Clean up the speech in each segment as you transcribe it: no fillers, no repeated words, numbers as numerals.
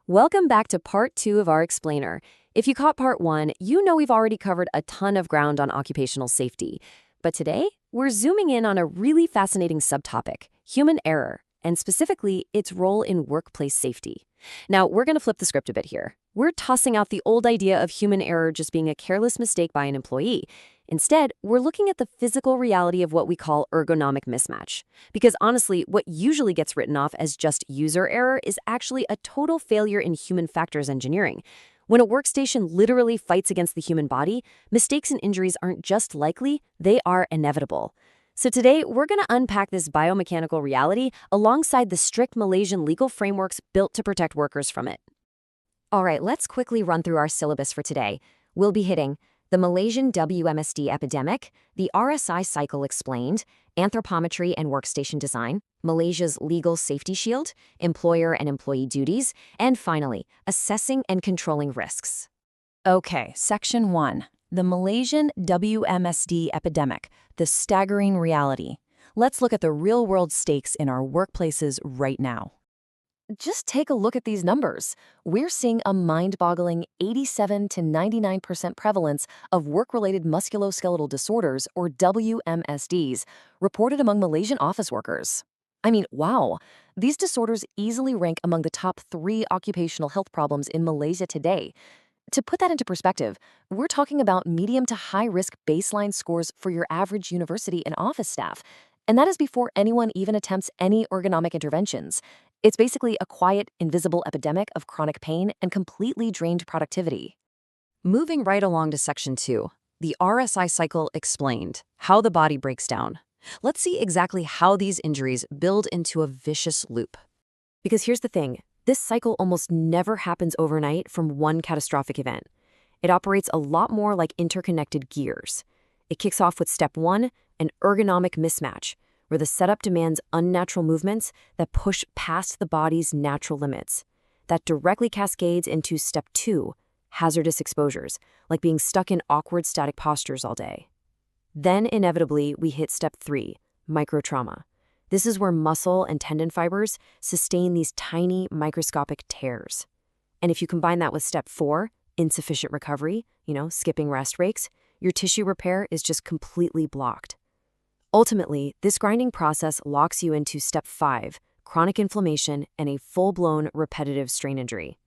Welcome back to part 2 of our explainer. If you caught part 1, you know we've already covered a ton of ground on occupational safety. But today, we're zooming in on a really fascinating subtopic, human error, and specifically its role in workplace safety. Now, we're going to flip the script a bit here. We're tossing out the old idea of human error just being a careless mistake by an employee. Instead, we're looking at the physical reality of what we call ergonomic mismatch. Because honestly, what usually gets written off as just user error is actually a total failure in human factors engineering. When a workstation literally fights against the human body, mistakes and injuries aren't just likely, they are inevitable. So today, we're going to unpack this biomechanical reality alongside the strict Malaysian legal frameworks built to protect workers from it. All right, let's quickly run through our syllabus for today. We'll be hitting the Malaysian WMSD epidemic, the RSI cycle explained, anthropometry and workstation design, Malaysia's legal safety shield, employer and employee duties, and finally, assessing and controlling risks. Okay, Section 1. The Malaysian WMSD epidemic, the staggering reality. Let's look at the real-world stakes in our workplaces right now. Just take a look at these numbers. We're seeing a mind-boggling 87 to 99% prevalence of work-related musculoskeletal disorders, or WMSDs, reported among Malaysian office workers. I mean, wow. These disorders easily rank among the top 3 occupational health problems in Malaysia today. To put that into perspective, we're talking about medium to high-risk baseline scores for your average university and office staff. And that is before anyone even attempts any ergonomic interventions. It's basically a quiet, invisible epidemic of chronic pain and completely drained productivity. Moving right along to Section 2, the RSI cycle explained, how the body breaks down. Let's see exactly how these injuries build into a vicious loop. Because here's the thing, this cycle almost never happens overnight from one catastrophic event. It operates a lot more like interconnected gears. It kicks off with Step 1, an ergonomic mismatch, where the setup demands unnatural movements that push past the body's natural limits. That directly cascades into Step 2, hazardous exposures, like being stuck in awkward static postures all day. Then, inevitably, we hit Step 3, microtrauma. This is where muscle and tendon fibers sustain these tiny microscopic tears. And if you combine that with Step 4, insufficient recovery, skipping rest breaks, your tissue repair is just completely blocked. Ultimately, this grinding process locks you into Step 5, chronic inflammation and a full-blown repetitive strain injury.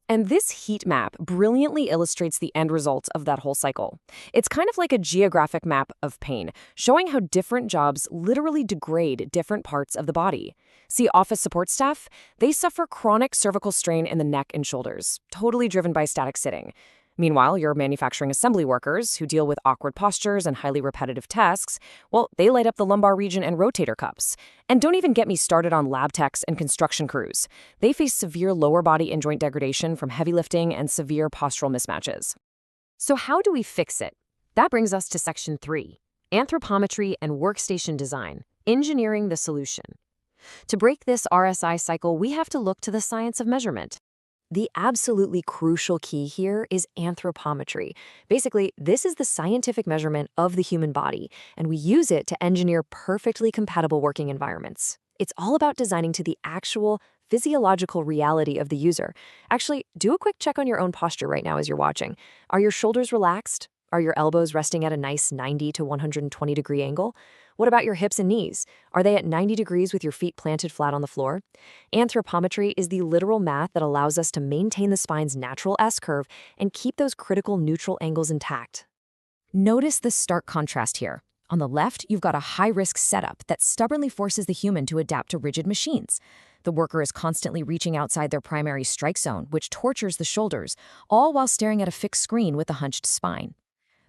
And this heat map brilliantly illustrates the end result of that whole cycle. It's kind of like a geographic map of pain, showing how different jobs literally degrade different parts of the body. See, office support staff, they suffer chronic cervical strain in the neck and shoulders, totally driven by static sitting. Meanwhile, your manufacturing assembly workers, who deal with awkward postures and highly repetitive tasks, well, they light up the lumbar region and rotator cuffs. And don't even get me started on lab techs and construction crews. They face severe lower body and joint degradation from heavy lifting and severe postural mismatches. So how do we fix it? That brings us to Section 3, anthropometry and workstation design, engineering the solution. To break this RSI cycle, we have to look to the science of measurement. The absolutely crucial key here is anthropometry. Basically, this is the scientific measurement of the human body, and we use it to engineer perfectly compatible working environments. It's all about designing to the actual physiological reality of the user. Actually, do a quick check on your own posture right now as you're watching. Are your shoulders relaxed? Are your elbows resting at a nice 90 to 120 degree angle? What about your hips and knees? Are they at 90 degrees with your feet planted flat on the floor? Anthropometry is the literal math that allows us to maintain the spine's natural S-curve and keep those critical neutral angles intact. Notice the stark contrast here. On the left, you've got a high-risk setup that stubbornly forces the human to adapt to rigid machines. The worker is constantly reaching outside their primary strike zone, which tortures the shoulders, all while staring at a fixed screen with a hunched spine.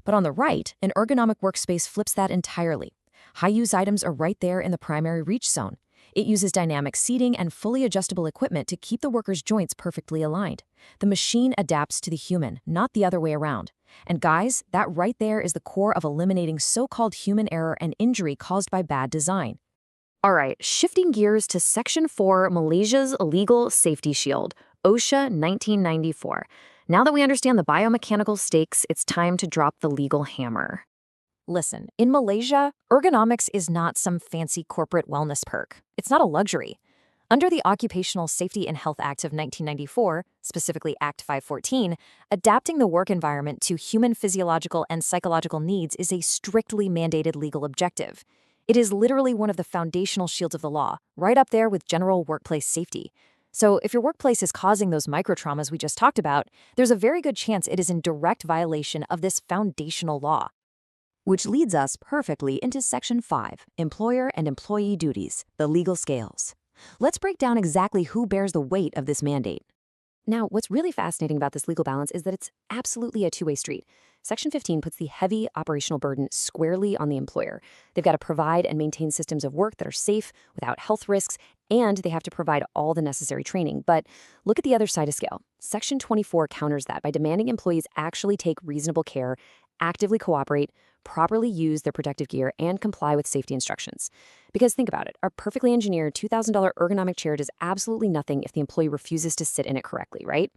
But on the right, an ergonomic workspace flips that entirely. High-use items are right there in the primary reach zone. It uses dynamic seating and fully adjustable equipment to keep the worker's joints perfectly aligned. The machine adapts to the human, not the other way around. And guys, that right there is the core of eliminating so-called human error and injury caused by bad design. All right, shifting gears to Section 4, Malaysia's Legal Safety Shield, OSHA 1994. Now that we understand the biomechanical stakes, it's time to drop the legal hammer. Listen, in Malaysia, ergonomics is not some fancy corporate wellness perk. It's not a luxury. Under the Occupational Safety and Health Act of 1994, specifically Act 514, adapting the work environment to human physiological and psychological needs is a strictly mandated legal objective. It is literally one of the foundational shields of the law, right up there with general workplace safety. So if your workplace is causing those microtraumas we just talked about, there's a very good chance it is in direct violation of this foundational law. Which leads us perfectly into Section 5, Employer and Employee Duties, the legal scales. Let's break down exactly who bears the weight of this mandate. Now, what's really fascinating about this legal balance is that it's absolutely a two-way street. Section 15 puts the heavy operational burden squarely on the employer. They've got to provide and maintain systems of work that are safe, without health risks, and they have to provide all the necessary training. But look at the other side of scale. Section 24 counters that by demanding employees actually take reasonable care, actively cooperate, properly use their protective gear, and comply with safety instructions. Because think about it, our perfectly engineered $2,000 ergonomic chair does absolutely nothing if the employee refuses to sit in it correctly, right?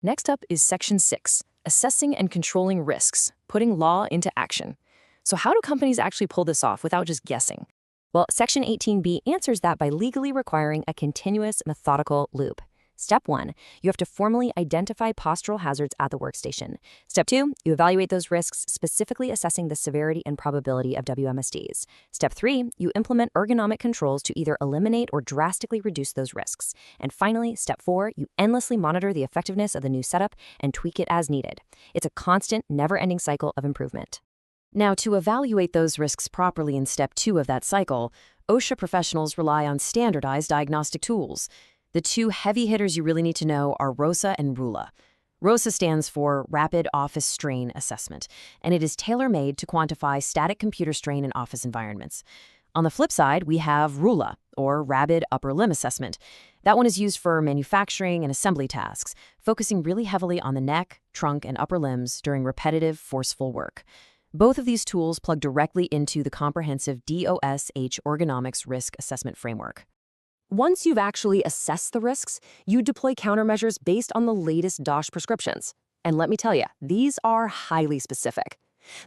Next up is Section 6, Assessing and Controlling Risks, Putting Law into Action. So how do companies actually pull this off without just guessing? Well, Section 18B answers that by legally requiring a continuous methodical loop. Step 1, you have to formally identify postural hazards at the workstation. Step 2, you evaluate those risks, specifically assessing the severity and probability of WMSDs. Step 3, you implement ergonomic controls to either eliminate or drastically reduce those risks. And finally, Step 4, you endlessly monitor the effectiveness of the new setup and tweak it as needed. It's a constant, never-ending cycle of improvement. Now, to evaluate those risks properly in Step 2 of that cycle, OSHA professionals rely on standardized diagnostic tools. The two heavy hitters you really need to know are ROSA and RULA. ROSA stands for Rapid Office Strain Assessment, and it is tailor-made to quantify static computer strain in office environments. On the flip side, we have RULA, or Rapid Upper Limb Assessment. That one is used for manufacturing and assembly tasks, focusing really heavily on the neck, trunk, and upper limbs during repetitive, forceful work. Both of these tools plug directly into the comprehensive DOSH Ergonomics Risk Assessment Framework. Once you've actually assessed the risks, you deploy countermeasures based on the latest DOSH prescriptions. And let me tell you, these are highly specific.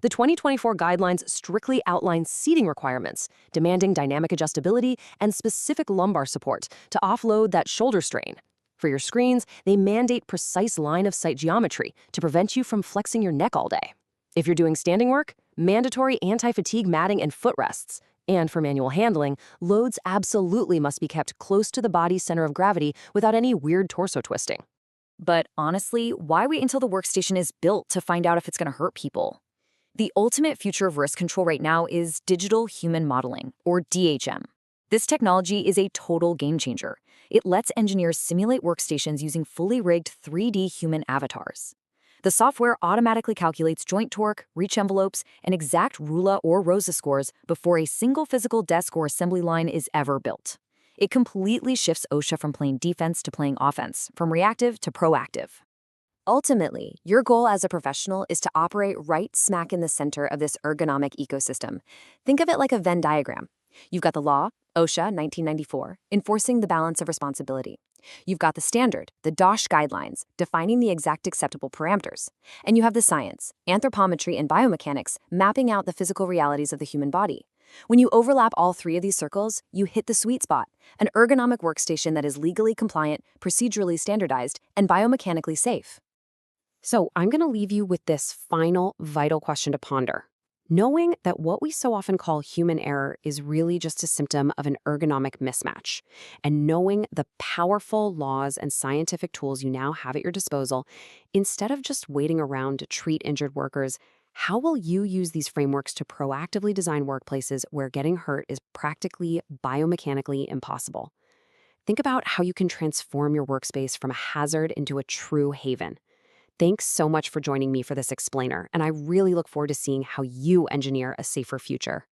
The 2024 guidelines strictly outline seating requirements, demanding dynamic adjustability and specific lumbar support to offload that shoulder strain. For your screens, they mandate precise line-of-sight geometry to prevent you from flexing your neck all day. If you're doing standing work, mandatory anti-fatigue matting and footrests. And for manual handling, loads absolutely must be kept close to the body's center of gravity without any weird torso twisting. But honestly, why wait until the workstation is built to find out if it's going to hurt people? The ultimate future of risk control right now is digital human modeling, or DHM. This technology is a total game changer. It lets engineers simulate workstations using fully rigged 3D human avatars. The software automatically calculates joint torque, reach envelopes, and exact RULA or ROSA scores before a single physical desk or assembly line is ever built. It completely shifts OSHA from playing defense to playing offense, from reactive to proactive. Ultimately, your goal as a professional is to operate right smack in the center of this ergonomic ecosystem. Think of it like a Venn diagram. You've got the law, OSHA 1994, enforcing the balance of responsibility. You've got the standard, the DOSH guidelines, defining the exact acceptable parameters. And you have the science, anthropometry, and biomechanics, mapping out the physical realities of the human body. When you overlap all three of these circles, you hit the sweet spot, an ergonomic workstation that is legally compliant, procedurally standardized, and biomechanically safe. So I'm going to leave you with this final, vital question to ponder. Knowing that what we so often call human error is really just a symptom of an ergonomic mismatch, and knowing the powerful laws and scientific tools you now have at your disposal, instead of just waiting around to treat injured workers, how will you use these frameworks to proactively design workplaces where getting hurt is practically biomechanically impossible? Think about how you can transform your workspace from a hazard into a true haven. Thanks so much for joining me for this explainer, and I really look forward to seeing how you engineer a safer future.